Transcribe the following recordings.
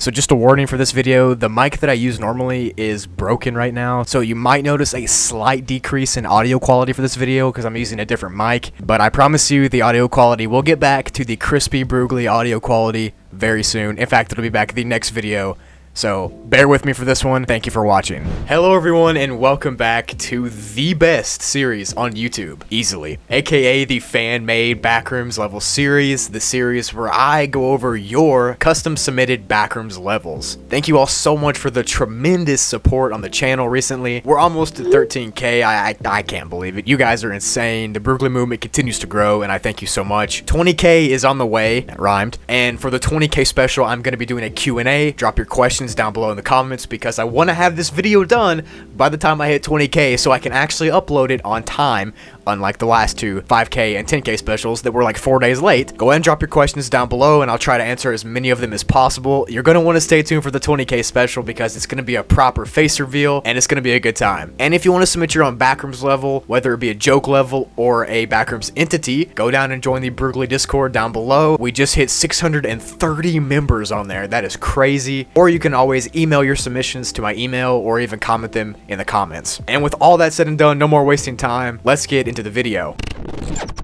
So just a warning for this video, the mic that I use normally is broken right now, so you might notice a slight decrease in audio quality for this video because I'm using a different mic, but I promise you the audio quality will get back to the crispy, broogly audio quality very soon. In fact, it'll be back in the next video. So, bear with me for this one. Thank you for watching. Hello everyone, and welcome back to the best series on YouTube, easily, aka the Fan-Made Backrooms level series, the series where I go over your custom submitted Backrooms levels. Thank you all so much for the tremendous support on the channel recently. We're almost at 13K. I can't believe it. You guys are insane. The Broogly movement continues to grow, and I thank you so much. 20K is on the way. That rhymed. And for the 20K special, I'm going to be doing a Q&A. Drop your questions down below in the comments because I want to have this video done by the time I hit 20K so I can actually upload it on time, unlike the last two 5K and 10K specials that were like 4 days late. Go ahead and drop your questions down below and I'll try to answer as many of them as possible. You're going to want to stay tuned for the 20K special because it's going to be a proper face reveal and it's going to be a good time. And if you want to submit your own Backrooms level, whether it be a joke level or a Backrooms entity, go down and join the Broogly Discord down below. We just hit 630 members on there. That is crazy. Or you can always email your submissions to my email or even comment them in the comments. And with all that said and done, no more wasting time, let's get into the video.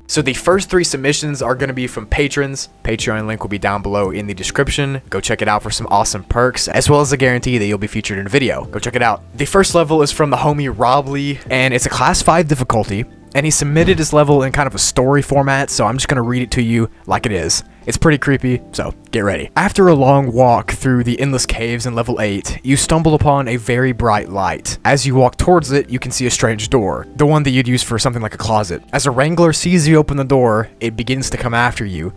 So the first 3 submissions are going to be from patrons. Patreon link will be down below in the description. Go check it out for some awesome perks, as well as a guarantee that you'll be featured in a video. Go check it out. The first level is from the homie Robley, and it's a class 5 difficulty. And he submitted his level in kind of a story format, so I'm just going to read it to you like it is. It's pretty creepy, so get ready. After a long walk through the endless caves in level 8, you stumble upon a very bright light. As you walk towards it, you can see a strange door, the one that you'd use for something like a closet. As a wrangler sees you open the door, it begins to come after you.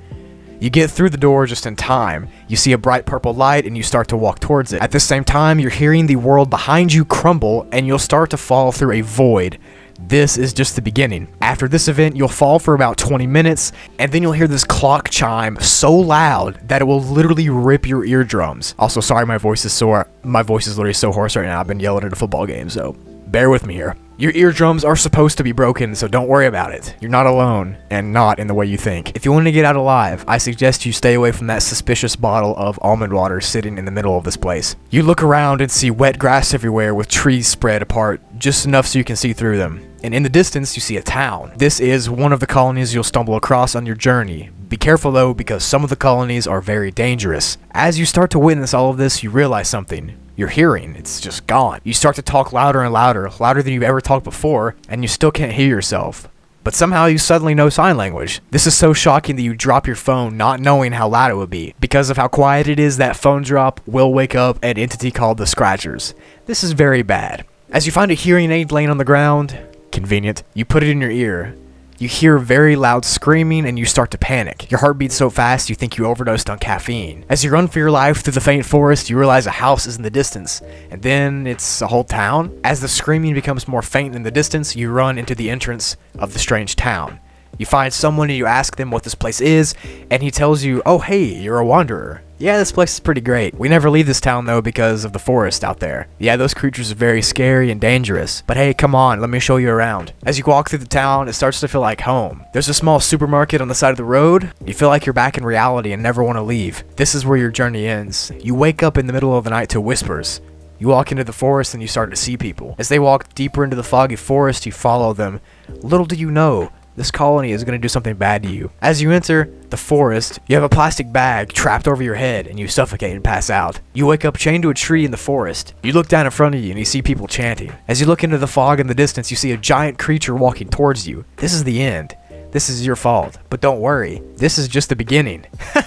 You get through the door just in time. You see a bright purple light and you start to walk towards it. At the same time, you're hearing the world behind you crumble and you'll start to fall through a void. This is just the beginning. After this event, you'll fall for about 20 minutes, and then you'll hear this clock chime so loud that it will literally rip your eardrums. Also, sorry my voice is sore. My voice is literally so hoarse right now. I've been yelling at a football game, so bear with me here. Your eardrums are supposed to be broken, so don't worry about it. You're not alone, and not in the way you think. If you want to get out alive, I suggest you stay away from that suspicious bottle of almond water sitting in the middle of this place. You look around and see wet grass everywhere with trees spread apart, just enough so you can see through them. And in the distance, you see a town. This is one of the colonies you'll stumble across on your journey. Be careful though, because some of the colonies are very dangerous. As you start to witness all of this, you realize something. Your hearing, it's just gone. You start to talk louder and louder, louder than you've ever talked before, and you still can't hear yourself. But somehow you suddenly know sign language. This is so shocking that you drop your phone not knowing how loud it would be. Because of how quiet it is, that phone drop will wake up an entity called the Scratchers. This is very bad. As you find a hearing aid laying on the ground, convenient, you put it in your ear. You hear very loud screaming and you start to panic. Your heart beats so fast you think you overdosed on caffeine. As you run for your life through the faint forest, you realize a house is in the distance. And then it's a whole town. As the screaming becomes more faint in the distance, you run into the entrance of the strange town. You find someone and you ask them what this place is, and he tells you, oh hey, you're a wanderer. Yeah, this place is pretty great. We never leave this town though because of the forest out there. Yeah, those creatures are very scary and dangerous. But hey, come on, let me show you around. As you walk through the town, it starts to feel like home. There's a small supermarket on the side of the road. You feel like you're back in reality and never want to leave. This is where your journey ends. You wake up in the middle of the night to whispers. You walk into the forest and you start to see people. As they walk deeper into the foggy forest, you follow them. Little do you know, this colony is going to do something bad to you. As you enter the forest, you have a plastic bag trapped over your head and you suffocate and pass out. You wake up chained to a tree in the forest. You look down in front of you and you see people chanting. As you look into the fog in the distance, you see a giant creature walking towards you. This is the end. This is your fault. But don't worry, this is just the beginning.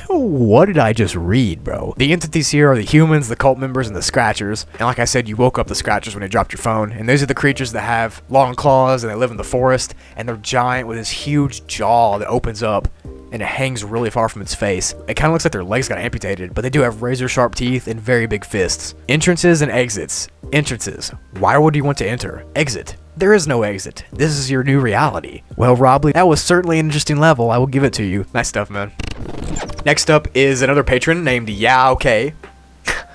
What did I just read, bro? The entities here are the humans, the cult members, and the Scratchers. And like I said, you woke up the Scratchers when you dropped your phone. And those are the creatures that have long claws and they live in the forest. And they're giant with this huge jaw that opens up and it hangs really far from its face. It kind of looks like their legs got amputated, but they do have razor sharp teeth and very big fists. Entrances and exits. Entrances. Why would you want to enter? Exit. There is no exit. This is your new reality. Well, Robley, that was certainly an interesting level. I will give it to you. Nice stuff, man. Next up is another patron named Yeah Okay.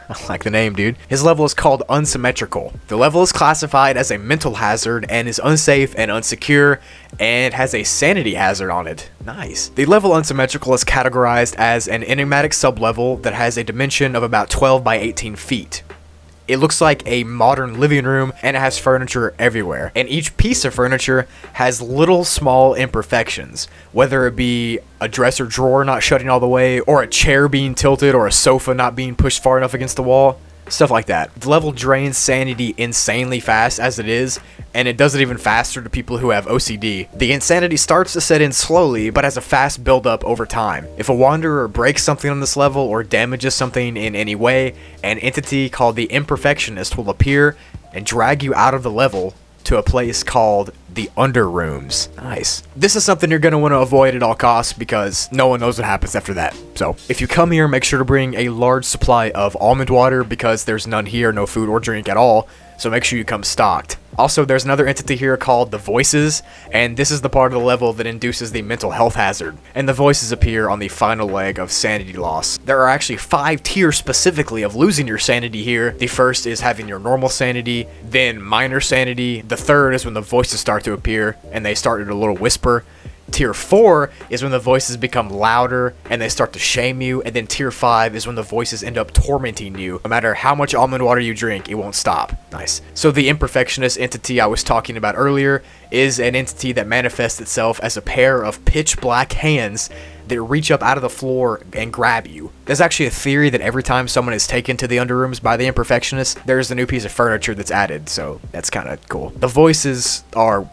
I like the name, dude. His level is called Unsymmetrical. The level is classified as a mental hazard and is unsafe and unsecure and has a sanity hazard on it. Nice. The level Unsymmetrical is categorized as an enigmatic sublevel that has a dimension of about 12 by 18 feet. It looks like a modern living room and it has furniture everywhere. And each piece of furniture has little small imperfections, whether it be a dresser drawer not shutting all the way, or a chair being tilted, or a sofa not being pushed far enough against the wall. Stuff like that. The level drains sanity insanely fast as it is, and it does it even faster to people who have OCD. The insanity starts to set in slowly, but has a fast build-up over time. If a wanderer breaks something on this level or damages something in any way, an entity called the Imperfectionist will appear and drag you out of the level to a place called the Under Rooms. Nice. This is something you're going to want to avoid at all costs because no one knows what happens after that. So if you come here, make sure to bring a large supply of almond water because there's none here, no food or drink at all. So make sure you come stocked. Also, there's another entity here called the Voices, and this is the part of the level that induces the mental health hazard. And the Voices appear on the final leg of sanity loss. There are actually 5 tiers specifically of losing your sanity here. The first is having your normal sanity, then minor sanity. The third is when the voices start to appear, and they start at a little whisper. Tier 4 is when the voices become louder and they start to shame you, and then Tier 5 is when the voices end up tormenting you. No matter how much almond water you drink, it won't stop. Nice. So the Imperfectionist entity I was talking about earlier is an entity that manifests itself as a pair of pitch black hands that reach up out of the floor and grab you. There's actually a theory that every time someone is taken to the Underrooms by the Imperfectionist, there's a new piece of furniture that's added, so that's kind of cool. The voices are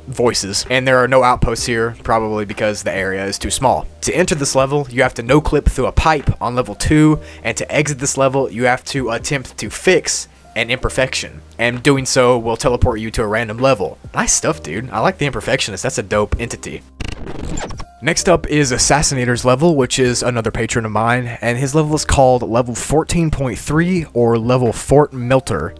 voices, and there are no outposts here, probably because the area is too small. To enter this level, you have to no-clip through a pipe on level 2, and to exit this level, you have to attempt to fix an imperfection, and doing so will teleport you to a random level. Nice stuff, dude. I like the Imperfectionist. That's a dope entity. Next up is Assassinator's level, which is another patron of mine, and his level is called level 14.3 or level Fort Milter.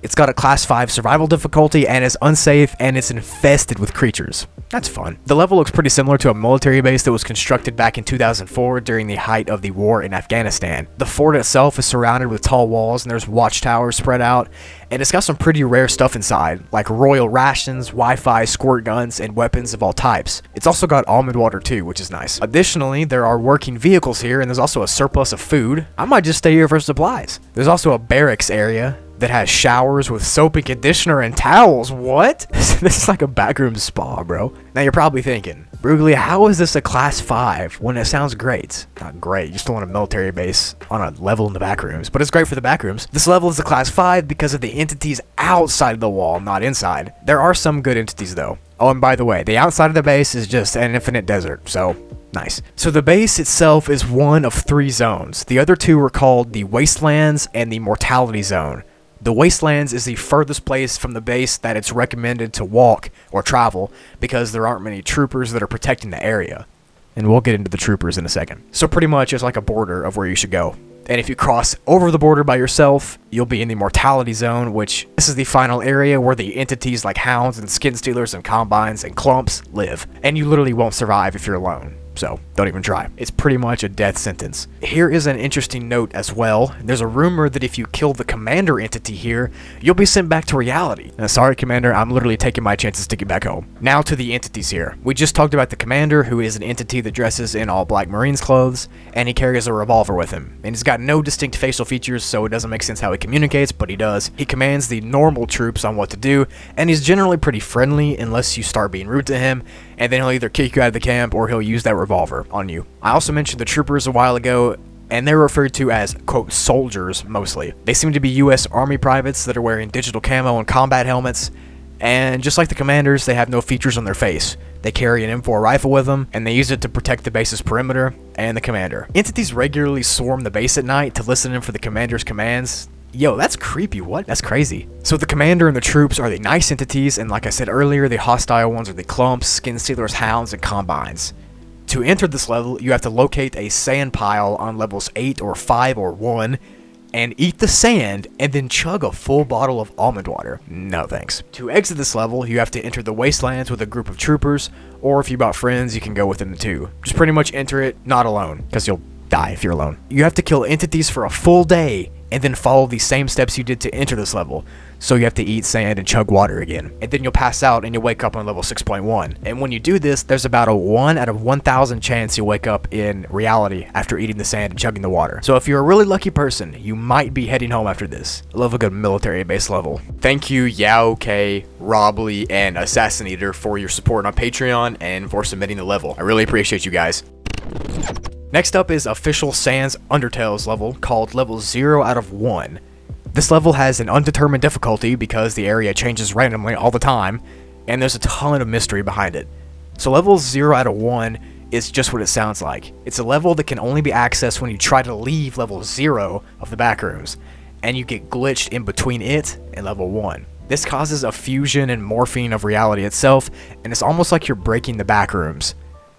It's got a class 5 survival difficulty and is unsafe, and it's infested with creatures. That's fun. The level looks pretty similar to a military base that was constructed back in 2004 during the height of the war in Afghanistan. The fort itself is surrounded with tall walls, and there's watchtowers spread out, and it's got some pretty rare stuff inside, like royal rations, Wi-Fi, squirt guns, and weapons of all types. It's also got almond water too, which is nice. Additionally, there are working vehicles here, and there's also a surplus of food. I might just stay here for supplies. There's also a barracks area that has showers with soap and conditioner and towels. What? This is like a backroom spa, bro. Now you're probably thinking, Bruglia, how is this a class 5 when it sounds great? Not great, you still want a military base on a level in the backrooms, but it's great for the backrooms. This level is a class 5 because of the entities outside of the wall, not inside. There are some good entities though. Oh, and by the way, the outside of the base is just an infinite desert, so nice. So the base itself is one of 3 zones. The other 2 are called the Wastelands and the Mortality Zone. The Wastelands is the furthest place from the base that it's recommended to walk or travel because there aren't many troopers that are protecting the area. And we'll get into the troopers in a second. So pretty much it's like a border of where you should go. And if you cross over the border by yourself, you'll be in the Mortality Zone, which this is the final area where the entities like hounds and skin stealers and combines and clumps live. And you literally won't survive if you're alone. So don't even try. It's pretty much a death sentence. Here is an interesting note as well. There's a rumor that if you kill the commander entity here, you'll be sent back to reality. Sorry, commander, I'm literally taking my chances to get back home. Now to the entities here. We just talked about the commander, who is an entity that dresses in all black Marines clothes, and he carries a revolver with him. And he's got no distinct facial features, so it doesn't make sense how he communicates, but he does. He commands the normal troops on what to do, and he's generally pretty friendly unless you start being rude to him, and then he'll either kick you out of the camp or he'll use that revolver on you. I also mentioned the troopers a while ago, and they're referred to as, quote, soldiers mostly. They seem to be US Army privates that are wearing digital camo and combat helmets, and just like the commanders, they have no features on their face. They carry an M4 rifle with them, and they use it to protect the base's perimeter and the commander. Entities regularly swarm the base at night to listen in for the commander's commands. Yo, that's creepy. What? That's crazy. So the commander and the troops are the nice entities, and like I said earlier, the hostile ones are the clumps, skin stealers, hounds, and combines. To enter this level, you have to locate a sand pile on levels 8 or 5 or 1, and eat the sand, and then chug a full bottle of almond water. No thanks. To exit this level, you have to enter the Wastelands with a group of troopers, or if you brought friends, you can go with them too. Just pretty much enter it not alone, because you'll die if you're alone. You have to kill entities for a full day, and then follow the same steps you did to enter this level. So you have to eat sand and chug water again. And then you'll pass out and you'll wake up on level 6.1. And when you do this, there's about a 1 out of 1,000 chance you'll wake up in reality after eating the sand and chugging the water. So if you're a really lucky person, you might be heading home after this. I love a good military base level. Thank you Yao K, Robley, and Assassinator for your support on Patreon and for submitting the level. I really appreciate you guys. Next up is Official Sans Undertales level called level 0 out of 1. This level has an undetermined difficulty because the area changes randomly all the time, and there's a ton of mystery behind it. So level 0 out of 1 is just what it sounds like. It's a level that can only be accessed when you try to leave level 0 of the backrooms, and you get glitched in between it and level 1. This causes a fusion and morphing of reality itself, and it's almost like you're breaking the backrooms.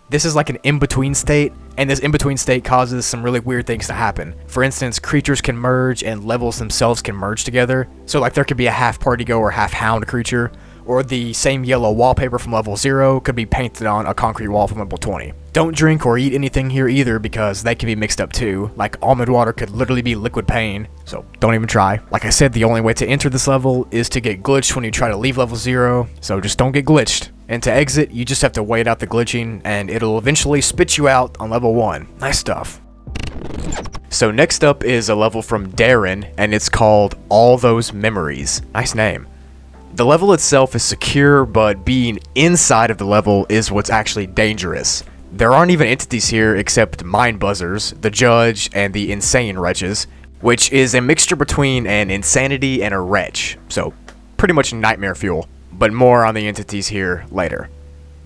This is like an in-between state, and this in-between state causes some really weird things to happen. For instance, creatures can merge and levels themselves can merge together. So like there could be a half Partygo or half Hound creature, or the same yellow wallpaper from level 0 could be painted on a concrete wall from level 20. Don't drink or eat anything here either because they can be mixed up too. Like almond water could literally be liquid pain, so don't even try. Like I said, the only way to enter this level is to get glitched when you try to leave level 0, so just don't get glitched. And to exit, you just have to wait out the glitching and it'll eventually spit you out on level 1. Nice stuff. So next up is a level from Darren, and it's called All Those Memories. Nice name. The level itself is secure, but being inside of the level is what's actually dangerous. There aren't even entities here except mind buzzers, the judge, and the insane wretches, which is a mixture between an insanity and a wretch, so pretty much nightmare fuel, but more on the entities here later.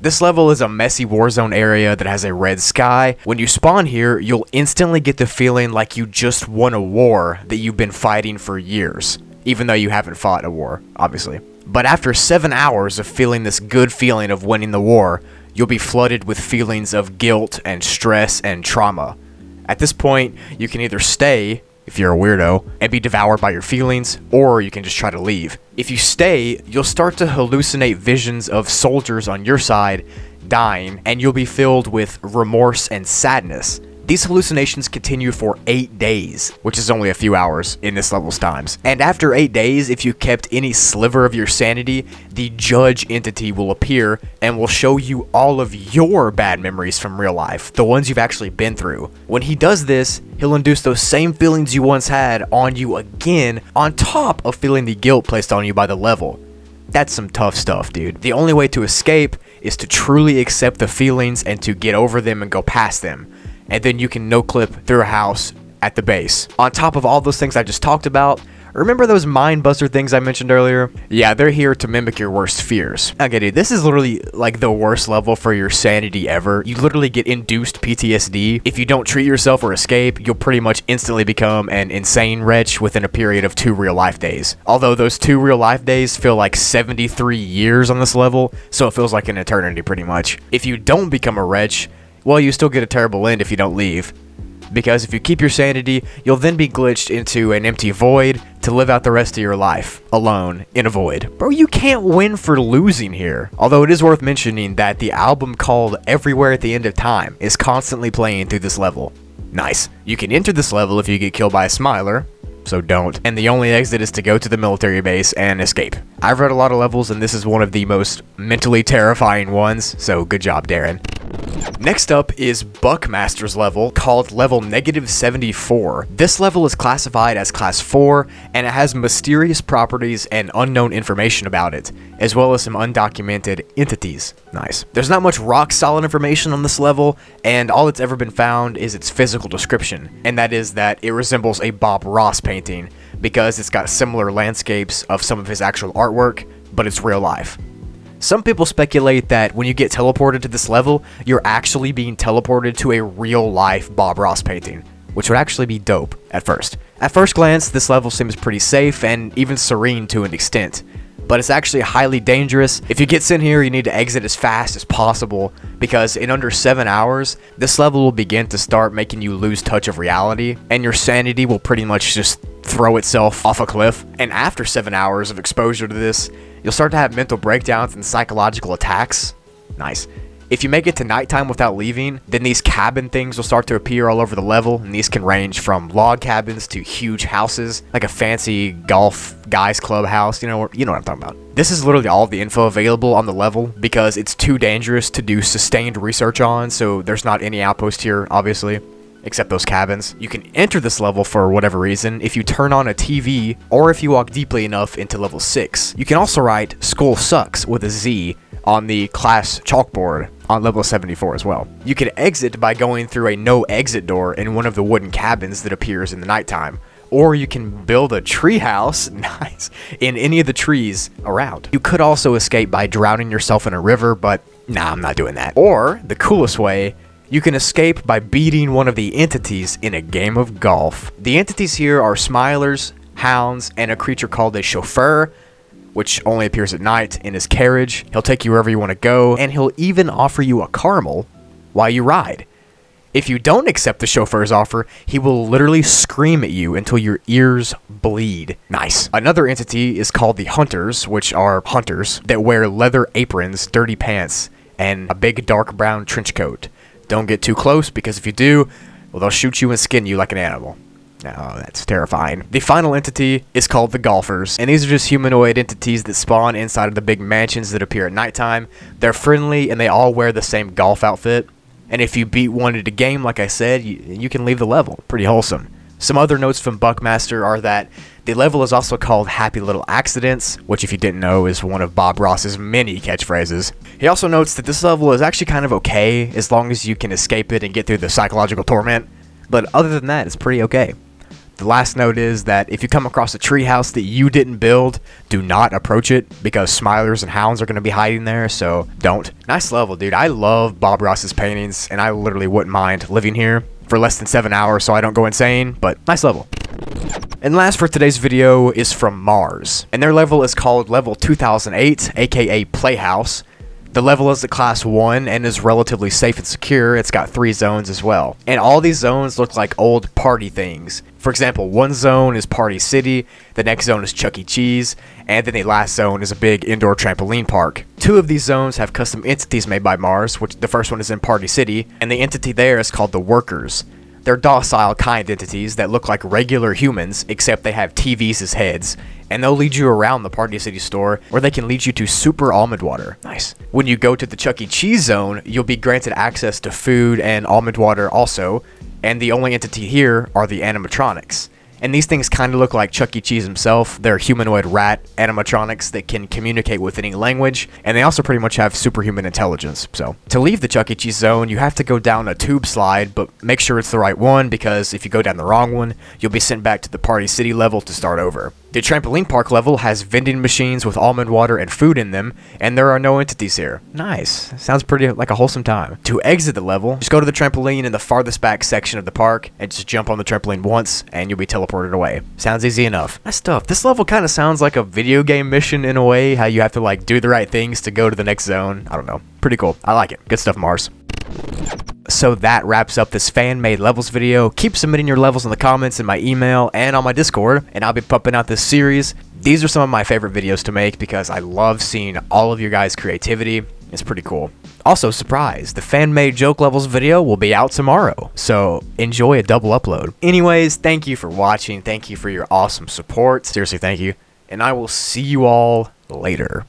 This level is a messy warzone area that has a red sky. When you spawn here, you'll instantly get the feeling like you just won a war that you've been fighting for years, even though you haven't fought a war, obviously. But after 7 hours of feeling this good feeling of winning the war, you'll be flooded with feelings of guilt and stress and trauma. At this point, you can either stay, if you're a weirdo, and be devoured by your feelings, or you can just try to leave. If you stay, you'll start to hallucinate visions of soldiers on your side dying, and you'll be filled with remorse and sadness. These hallucinations continue for 8 days, which is only a few hours in this level's times. And after 8 days, if you kept any sliver of your sanity, the judge entity will appear and will show you all of your bad memories from real life, the ones you've actually been through. When he does this, he'll induce those same feelings you once had on you again, on top of feeling the guilt placed on you by the level. That's some tough stuff, dude. The only way to escape is to truly accept the feelings and to get over them and go past them. And then you can no-clip through a house at the base. On top of all those things I just talked about, remember those mind buster things I mentioned earlier? Yeah, they're here to mimic your worst fears. Okay, dude, this is literally like the worst level for your sanity ever. You literally get induced PTSD. If you don't treat yourself or escape, you'll pretty much instantly become an insane wretch within a period of 2 real-life days. Although those 2 real-life days feel like 73 years on this level, so it feels like an eternity pretty much. If you don't become a wretch, well, you still get a terrible end if you don't leave. Because if you keep your sanity, you'll then be glitched into an empty void to live out the rest of your life, alone, in a void. Bro, you can't win for losing here. Although it is worth mentioning that the album called Everywhere at the End of Time is constantly playing through this level. Nice. You can enter this level if you get killed by a smiler, so don't. And the only exit is to go to the military base and escape. I've read a lot of levels and this is one of the most mentally terrifying ones, so good job, Darren. Next up is Buckmaster's level, called level -74. This level is classified as class 4, and it has mysterious properties and unknown information about it, as well as some undocumented entities. Nice. There's not much rock solid information on this level, and all that's ever been found is its physical description, and that is that it resembles a Bob Ross painting, because it's got similar landscapes of some of his actual artwork, but it's real life. Some people speculate that when you get teleported to this level, you're actually being teleported to a real-life Bob Ross painting, which would actually be dope at first. At first glance, this level seems pretty safe and even serene to an extent, but it's actually highly dangerous. If you get sent here, you need to exit as fast as possible, because in under 7 hours, this level will begin to start making you lose touch of reality, and your sanity will pretty much just throw itself off a cliff. And after 7 hours of exposure to this, you'll start to have mental breakdowns and psychological attacks. Nice. If you make it to nighttime without leaving, then these cabin things will start to appear all over the level, and these can range from log cabins to huge houses, like a fancy golf guys club house, you know what I'm talking about. This is literally all the info available on the level because it's too dangerous to do sustained research on, so there's not any outpost here, obviously, except those cabins. You can enter this level for whatever reason if you turn on a TV or if you walk deeply enough into level 6. You can also write "Skull Sucks" with a Z on the class chalkboard on level 74 as well. You can exit by going through a no exit door in one of the wooden cabins that appears in the nighttime. Or you can build a tree house, nice, in any of the trees around. You could also escape by drowning yourself in a river, but nah, I'm not doing that. Or, the coolest way, you can escape by beating one of the entities in a game of golf. The entities here are smilers, hounds, and a creature called a chauffeur, which only appears at night in his carriage. He'll take you wherever you want to go, and he'll even offer you a caramel while you ride. If you don't accept the chauffeur's offer, he will literally scream at you until your ears bleed. Nice. Another entity is called the Hunters, which are hunters that wear leather aprons, dirty pants, and a big dark brown trench coat. Don't get too close, because if you do, well, they'll shoot you and skin you like an animal. Oh, that's terrifying. The final entity is called the Golfers, and these are just humanoid entities that spawn inside of the big mansions that appear at nighttime. They're friendly, and they all wear the same golf outfit. And if you beat one at a game, like I said, you can leave the level. Pretty wholesome. Some other notes from Buckmaster are that the level is also called Happy Little Accidents, which if you didn't know is one of Bob Ross's many catchphrases. He also notes that this level is actually kind of okay as long as you can escape it and get through the psychological torment, but other than that, it's pretty okay. The last note is that if you come across a treehouse that you didn't build, do not approach it because smilers and hounds are going to be hiding there, so don't. Nice level, dude. I love Bob Ross's paintings, and I literally wouldn't mind living here for less than 7 hours so I don't go insane, but nice level. And last for today's video is from Mars, and their level is called Level 2008, aka Playhouse. The level is at class 1 and is relatively safe and secure. It's got 3 zones as well. And all these zones look like old party things. For example, one zone is Party City, the next zone is Chuck E. Cheese, and then the last zone is a big indoor trampoline park. 2 of these zones have custom entities made by Mars, which the first one is in Party City, and the entity there is called the Workers. They're docile, kind entities that look like regular humans, except they have TVs as heads, and they'll lead you around the Party City store, or they can lead you to super almond water. Nice. When you go to the Chuck E. Cheese zone, you'll be granted access to food and almond water also, and the only entity here are the animatronics. And these things kind of look like Chuck E. Cheese himself. They're humanoid rat animatronics that can communicate with any language, and they also pretty much have superhuman intelligence. So, to leave the Chuck E. Cheese zone, you have to go down a tube slide, but make sure it's the right one, because if you go down the wrong one, you'll be sent back to the Party City level to start over. The trampoline park level has vending machines with almond water and food in them, and there are no entities here. Nice. Sounds pretty like a wholesome time. To exit the level, just go to the trampoline in the farthest back section of the park, and just jump on the trampoline once, and you'll be teleported away. Sounds easy enough. Nice stuff. This level kind of sounds like a video game mission in a way, how you have to like do the right things to go to the next zone. I don't know. Pretty cool. I like it. Good stuff, Mars. So that wraps up this fan-made levels video. Keep submitting your levels in the comments in my email and on my Discord, and I'll be pumping out this series. These are some of my favorite videos to make because I love seeing all of your guys' creativity. It's pretty cool. Also, surprise, the fan-made joke levels video will be out tomorrow, so enjoy a double upload. Anyways, thank you for watching. Thank you for your awesome support. Seriously, thank you. And I will see you all later.